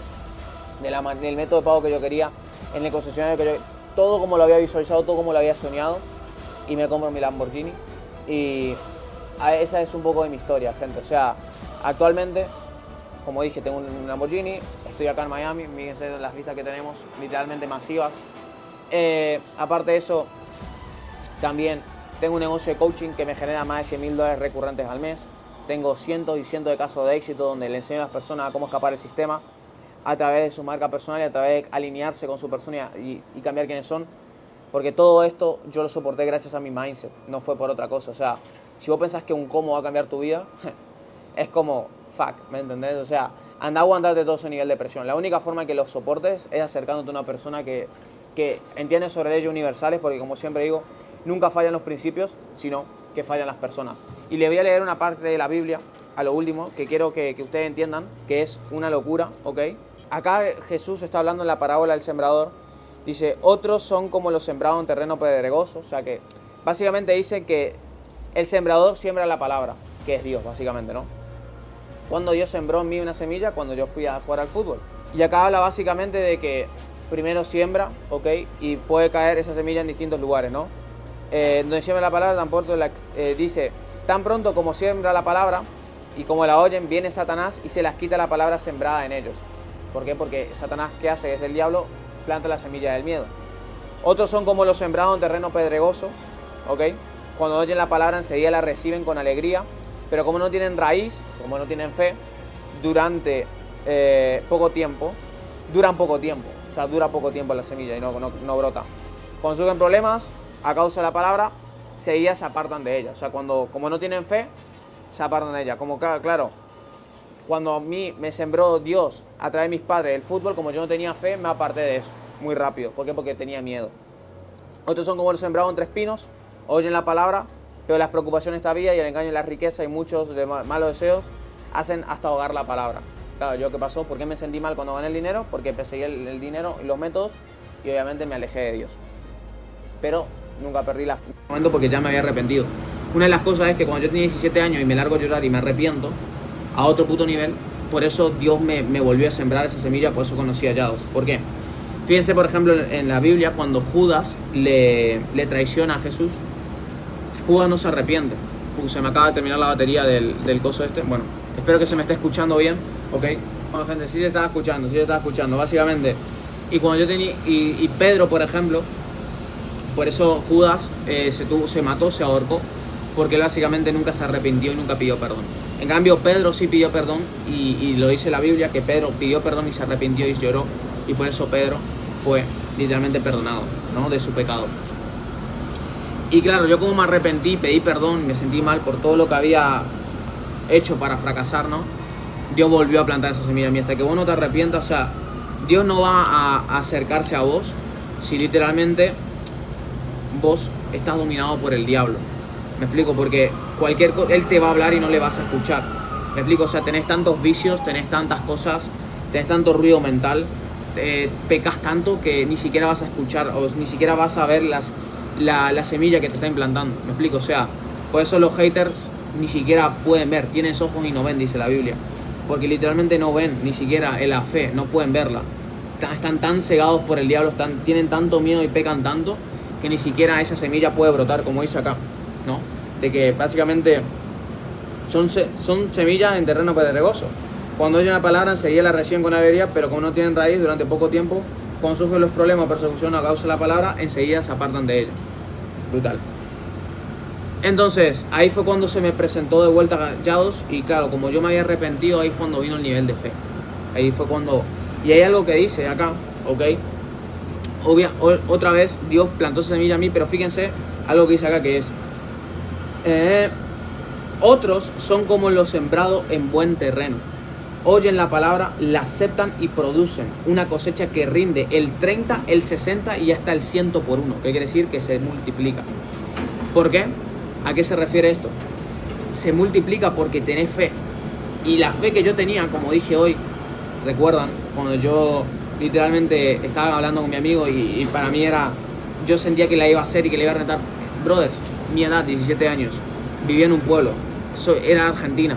del método de pago que yo quería, en el concesionario que yo, todo como lo había visualizado, todo como lo había soñado, y me compro mi Lamborghini. Y esa es un poco de mi historia, gente. O sea, actualmente, como dije, tengo un Lamborghini, estoy acá en Miami, fíjense las vistas que tenemos, literalmente masivas. Aparte de eso, también tengo un negocio de coaching que me genera más de 100.000 dólares recurrentes al mes. Tengo cientos y cientos de casos de éxito donde le enseño a las personas a cómo escapar del sistema a través de su marca personal y a través de alinearse con su persona y cambiar quiénes son. Porque todo esto yo lo soporté gracias a mi mindset, no fue por otra cosa. O sea, si vos pensás que un cómo va a cambiar tu vida, es como, fuck, ¿me entendés? O sea, anda a aguantarte todo ese nivel de presión. La única forma que lo soportes es acercándote a una persona que entiende sobre leyes universales, porque como siempre digo, nunca fallan los principios, sino que fallan las personas. Y le voy a leer una parte de la Biblia, a lo último, que quiero que ustedes entiendan, que es una locura, ¿ok? Acá Jesús está hablando en la parábola del sembrador. Dice, otros son como los sembrados en terreno pedregoso. O sea que básicamente dice que el sembrador siembra la palabra, que es Dios, básicamente, ¿no? Cuando Dios sembró en mí una semilla, cuando yo fui a jugar al fútbol. Y acá habla básicamente de que primero siembra, ¿ok? Y puede caer esa semilla en distintos lugares, ¿no? Donde siembra la palabra, tampoco dice, tan pronto como siembra la palabra y como la oyen, viene Satanás y se las quita la palabra sembrada en ellos. ¿Por qué? Porque Satanás, ¿qué hace? Es el diablo, planta la semilla del miedo. Otros son como los sembrados en terreno pedregoso, ¿ok? Cuando oyen la palabra enseguida la reciben con alegría, pero como no tienen raíz, como no tienen fe, durante poco tiempo, duran poco tiempo. O sea, dura poco tiempo la semilla y no brota. Cuando surgen problemas, a causa de la palabra, enseguida se apartan de ella. O sea, como no tienen fe, se apartan de ella. Como claro, cuando a mí me sembró Dios a través de mis padres el fútbol, como yo no tenía fe, me aparté de eso muy rápido. ¿Por qué? Porque tenía miedo. Otros son como los sembrados entre espinos, oyen la palabra, pero las preocupaciones esta vida y el engaño y la riqueza y muchos de malos deseos hacen hasta ahogar la palabra. Claro, ¿yo qué pasó? ¿Por qué me sentí mal cuando gané el dinero? Porque perseguí el dinero y los métodos y obviamente me alejé de Dios. Pero nunca perdí la fe en ese momento porque ya me había arrepentido. Una de las cosas es que cuando yo tenía 17 años y me largo a llorar y me arrepiento a otro puto nivel, por eso Dios me volvió a sembrar esa semilla, por eso conocí a Yados. ¿Por qué? Fíjense, por ejemplo, en la Biblia, cuando Judas le traiciona a Jesús, Judas no se arrepiente. Se me acaba de terminar la batería del coso este. Bueno, espero que se me esté escuchando bien, ¿ok? Bueno, gente, sí se estaba escuchando, básicamente. Y cuando yo tenía... Y Pedro, por ejemplo, por eso Judas se mató, se ahorcó, porque él básicamente nunca se arrepintió y nunca pidió perdón. En cambio, Pedro sí pidió perdón, y lo dice la Biblia, que Pedro pidió perdón y se arrepintió y lloró, y por eso Pedro fue literalmente perdonado, ¿no? De su pecado. Y claro, yo como me arrepentí, pedí perdón, me sentí mal por todo lo que había hecho para fracasar, ¿no? Dios volvió a plantar esa semilla en mí. Hasta que vos no te arrepientas, o sea, Dios no va a acercarse a vos si literalmente vos estás dominado por el diablo. Me explico, porque cualquier cosa, él te va a hablar y no le vas a escuchar. Me explico, o sea, tenés tantos vicios, tenés tantas cosas, tenés tanto ruido mental, pecas tanto que ni siquiera vas a escuchar o ni siquiera vas a ver la semilla que te está implantando. Me explico, o sea, por eso los haters ni siquiera pueden ver, tienen ojos y no ven, dice la Biblia, porque literalmente no ven ni siquiera en la fe, no pueden verla. Están tan cegados por el diablo, tienen tanto miedo y pecan tanto que ni siquiera esa semilla puede brotar, como dice acá, ¿no? De que básicamente son semillas en terreno pedregoso. Cuando oyen la palabra enseguida la reciben con alegría, pero como no tienen raíz durante poco tiempo, cuando surgen los problemas o persecución a causa de la palabra, enseguida se apartan de ella. Brutal. Entonces, ahí fue cuando se me presentó de vuelta Yados, y claro, como yo me había arrepentido, ahí es cuando vino el nivel de fe. Ahí fue cuando... Y hay algo que dice acá, ¿ok? Otra vez Dios plantó esa semilla a mí, pero fíjense algo que dice acá, que es otros son como los sembrados en buen terreno, oyen la palabra, la aceptan y producen una cosecha que rinde el 30, el 60 y hasta el 100 por uno. ¿Qué quiere decir? Que se multiplica. ¿Por qué? ¿A qué se refiere esto? Se multiplica porque tenés fe. Y la fe que yo tenía, como dije hoy, recuerdan, cuando yo literalmente estaba hablando con mi amigo y para mí era, yo sentía que la iba a hacer y que la iba a rentar. Brothers, mi edad, 17 años, vivía en un pueblo, era Argentina,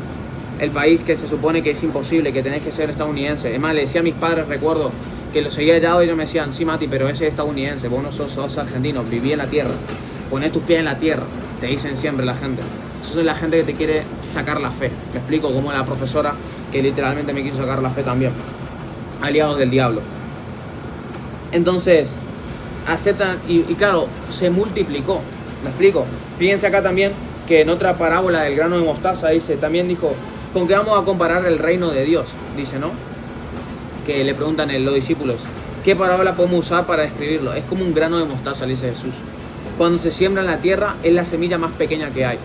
el país que se supone que es imposible, que tenés que ser estadounidense. Es más, le decía a mis padres, recuerdo, que los seguía allá y ellos me decían, sí Mati, pero ese es estadounidense, vos no sos argentino, viví en la tierra, ponés tus pies en la tierra, te dicen siempre la gente. Eso es la gente que te quiere sacar la fe. Me explico, como la profesora que literalmente me quiso sacar la fe también. Aliados del diablo. Entonces, aceptan y claro, se multiplicó. ¿Me explico? Fíjense acá también que en otra parábola del grano de mostaza dice, también dijo, ¿con qué vamos a comparar el reino de Dios? Dice, ¿no? Que le preguntan los discípulos, ¿Qué parábola podemos usar para describirlo? Es como un grano de mostaza, le dice Jesús. Cuando se siembra en la tierra, es la semilla más pequeña que hay.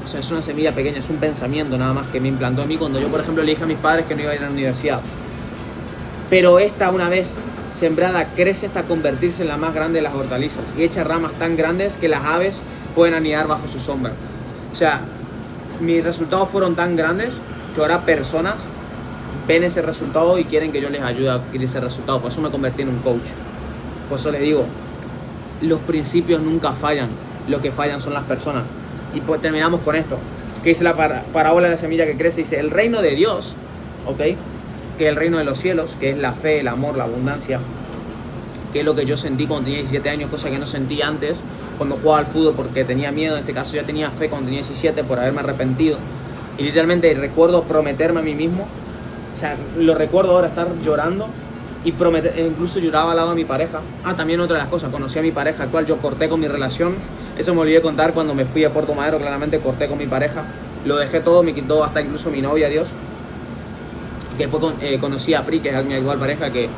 O sea, es una semilla pequeña, es un pensamiento nada más que me implantó a mí cuando yo, por ejemplo, le dije a mis padres que no iba a ir a la universidad. Pero esta, una vez sembrada, crece hasta convertirse en la más grande de las hortalizas y echa ramas tan grandes que las aves pueden anidar bajo su sombra. O sea, mis resultados fueron tan grandes que ahora personas ven ese resultado y quieren que yo les ayude a adquirir ese resultado. Por eso me convertí en un coach. Por eso les digo, los principios nunca fallan, lo que fallan son las personas. Y pues terminamos con esto, que dice la parábola de la semilla que crece, dice, el reino de Dios, ¿ok? Que es el reino de los cielos, que es la fe, el amor, la abundancia, que es lo que yo sentí cuando tenía 17 años, cosa que no sentí antes, cuando jugaba al fútbol porque tenía miedo. En este caso ya tenía fe cuando tenía 17 por haberme arrepentido. Y literalmente recuerdo prometerme a mí mismo, o sea, lo recuerdo ahora estar llorando y prometer, incluso lloraba al lado de mi pareja. También otra de las cosas, conocí a mi pareja actual, yo corté con mi relación. Eso me olvidé contar cuando me fui a Puerto Madero, claramente corté con mi pareja. Lo dejé todo, me quitó hasta incluso mi novia, Dios. Que después conocí a Pri, que es mi actual pareja, que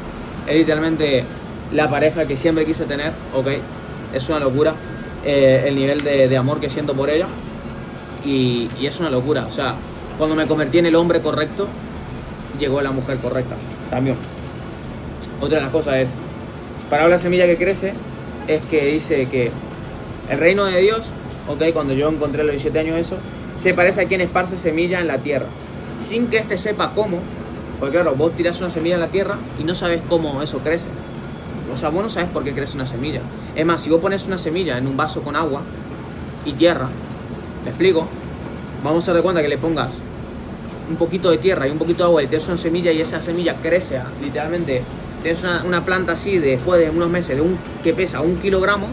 es literalmente la pareja que siempre quise tener, ¿ok? Es una locura el nivel de amor que siento por ella. Y es una locura, o sea, cuando me convertí en el hombre correcto, llegó la mujer correcta también. Otra de las cosas es, para la semilla que crece, es que dice que el reino de Dios, ok, cuando yo encontré a los 17 años eso, se parece a quien esparce semilla en la tierra, sin que éste sepa cómo, porque claro, vos tirás una semilla en la tierra y no sabes cómo eso crece. O sea, vos no sabes por qué crece una semilla. Es más, si vos pones una semilla en un vaso con agua y tierra, ¿me explico? Vamos a dar cuenta que le pongas un poquito de tierra y un poquito de agua y tienes una semilla y esa semilla crece, literalmente, tienes una planta así después de unos meses que pesa 1 kilogramo,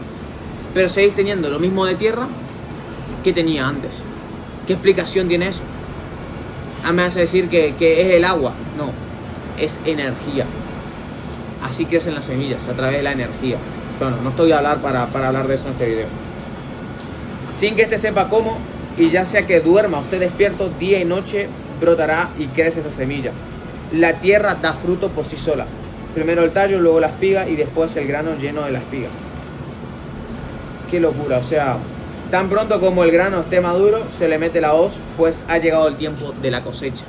pero seguís teniendo lo mismo de tierra que tenía antes. ¿Qué explicación tiene eso? Me vas a decir que es el agua. No, es energía. Así crecen las semillas, a través de la energía. Bueno, no estoy a hablar para hablar de eso en este video. Sin que éste sepa cómo, y ya sea que duerma o esté despierto, día y noche brotará y crece esa semilla. La tierra da fruto por sí sola. Primero el tallo, luego la espiga y después el grano lleno de la espiga. Qué locura, o sea, tan pronto como el grano esté maduro, se le mete la hoz, pues ha llegado el tiempo de la cosecha.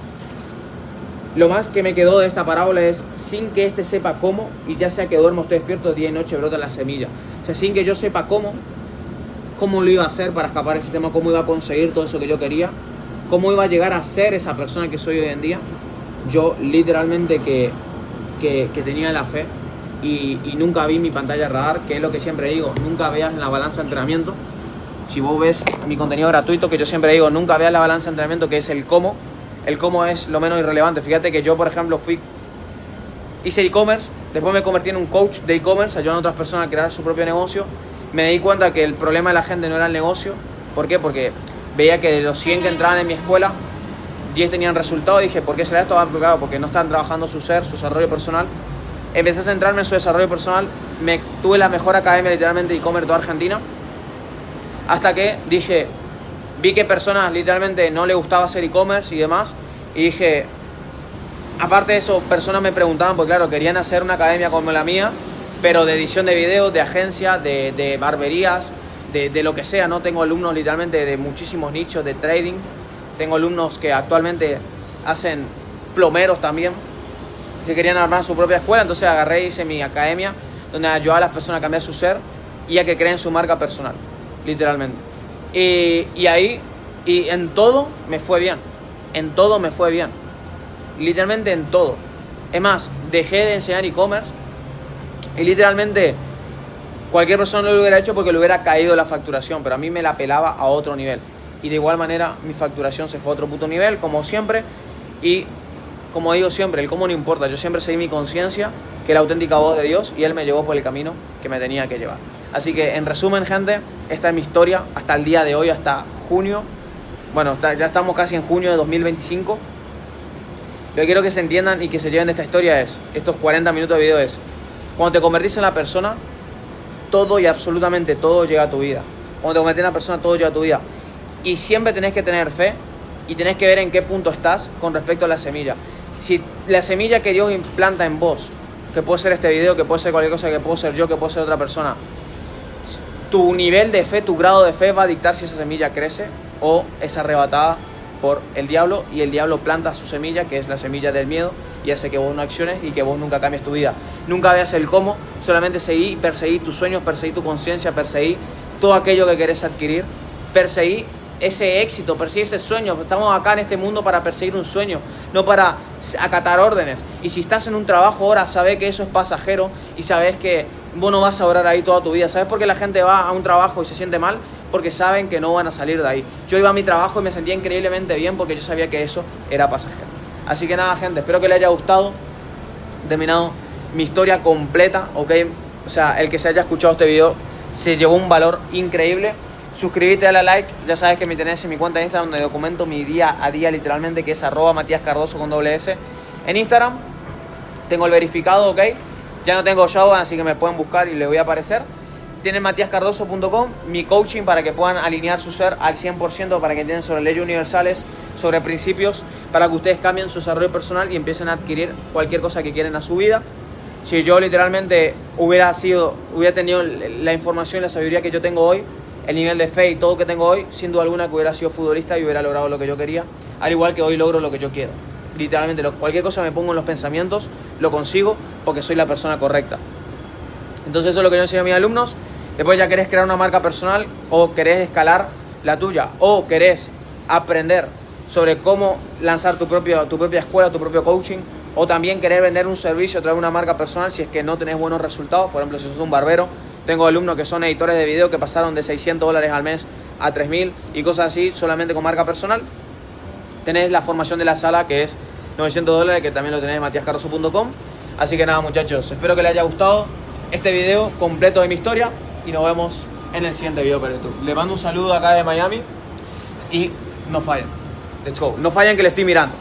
Lo más que me quedó de esta parábola es, sin que éste sepa cómo, y ya sea que duerma o esté despierto, día y noche brota la semilla. O sea, sin que yo sepa cómo lo iba a hacer para escapar del sistema, cómo iba a conseguir todo eso que yo quería, cómo iba a llegar a ser esa persona que soy hoy en día. Yo literalmente que tenía la fe y nunca vi mi pantalla radar, que es lo que siempre digo, nunca veas en la balanza de entrenamiento. Si vos ves mi contenido gratuito, que yo siempre digo, nunca veas la balanza de entrenamiento, que es el cómo. El cómo es lo menos irrelevante. Fíjate que yo, por ejemplo, hice e-commerce, después me convertí en un coach de e-commerce, ayudando a otras personas a crear su propio negocio. Me di cuenta que el problema de la gente no era el negocio. ¿Por qué? Porque veía que de los 100 que entraban en mi escuela, 10 tenían resultados. Y dije, ¿por qué será esto? Claro, porque no están trabajando su ser, su desarrollo personal. Empecé a centrarme en su desarrollo personal. Tuve la mejor academia literalmente de e-commerce de toda Argentina. Hasta que vi que personas literalmente no les gustaba hacer e-commerce y demás. Y dije, aparte de eso, personas me preguntaban, porque claro, querían hacer una academia como la mía, pero de edición de videos, de agencia, de barberías, de lo que sea, ¿no? Tengo alumnos literalmente de muchísimos nichos, de trading. Tengo alumnos que actualmente hacen plomeros también, que querían armar su propia escuela. Entonces agarré y hice mi academia, donde ayudaba a las personas a cambiar su ser y a que creen su marca personal, literalmente. Y ahí, y en todo me fue bien. En todo me fue bien. Literalmente en todo. Es más, dejé de enseñar e-commerce y literalmente cualquier persona lo hubiera hecho porque le hubiera caído la facturación, pero a mí me la pelaba a otro nivel. Y de igual manera mi facturación se fue a otro puto nivel, como siempre. Y como digo siempre, el cómo no importa. Yo siempre seguí mi conciencia, que es la auténtica voz de Dios, y Él me llevó por el camino que me tenía que llevar. Así que en resumen, gente, esta es mi historia hasta el día de hoy, hasta junio. Bueno, ya estamos casi en junio de 2025. Lo que quiero que se entiendan y que se lleven de esta historia es, estos 40 minutos de video es, cuando te convertís en la persona, todo y absolutamente todo llega a tu vida. Cuando te convertís en la persona, todo llega a tu vida. Y siempre tenés que tener fe y tenés que ver en qué punto estás con respecto a la semilla. Si la semilla que Dios implanta en vos que puede ser este video, que puede ser cualquier cosa, que puedo ser yo, que puedo ser otra persona. Tu nivel de fe, tu grado de fe va a dictar si esa semilla crece o es arrebatada por el diablo, y el diablo planta su semilla, que es la semilla del miedo, y hace que vos no acciones y que vos nunca cambies tu vida. Nunca veas el cómo, solamente perseguí tus sueños, perseguí tu conciencia, perseguí todo aquello que querés adquirir, perseguí ese éxito, persigue ese sueño. Estamos acá en este mundo para perseguir un sueño, no para acatar órdenes. Y si estás en un trabajo ahora, sabes que eso es pasajero y sabes que vos no vas a orar ahí toda tu vida. ¿Sabes por qué la gente va a un trabajo y se siente mal? Porque saben que no van a salir de ahí. Yo iba a mi trabajo y me sentía increíblemente bien porque yo sabía que eso era pasajero. Así que nada, gente, espero que les haya gustado. He terminado mi historia completa, ¿ok? O sea, el que se haya escuchado este video se llevó un valor increíble. Suscríbete, dale a like. Ya sabes que me tenés en mi cuenta de Instagram, donde documento mi día a día literalmente, que es @MatíasCardoso con doble S. En Instagram tengo el verificado, ¿ok? Ya no tengo Shadowban, así que me pueden buscar y les voy a aparecer. Tienen matiascardoso.com, mi coaching para que puedan alinear su ser al 100%, para que entiendan sobre leyes universales, sobre principios, para que ustedes cambien su desarrollo personal y empiecen a adquirir cualquier cosa que quieren a su vida. Si yo literalmente hubiera tenido la información y la sabiduría que yo tengo hoy, el nivel de fe y todo que tengo hoy, sin duda alguna que hubiera sido futbolista y hubiera logrado lo que yo quería, al igual que hoy logro lo que yo quiero. Literalmente, cualquier cosa me pongo en los pensamientos, lo consigo porque soy la persona correcta. Entonces eso es lo que yo enseño a mis alumnos. Después ya querés crear una marca personal, o querés escalar la tuya, o querés aprender sobre cómo lanzar tu propia escuela, tu propio coaching, o también querer vender un servicio a través de una marca personal si es que no tenés buenos resultados. Por ejemplo, si sos un barbero, tengo alumnos que son editores de video que pasaron de $600 al mes a 3.000 y cosas así, solamente con marca personal. Tenés la formación de la sala, que es $900, que también lo tenés en matiascardoso.com. Así que nada, muchachos, espero que les haya gustado este video completo de mi historia y nos vemos en el siguiente video para YouTube. Les mando un saludo acá de Miami y no fallen. Let's go. No fallen, que le estoy mirando.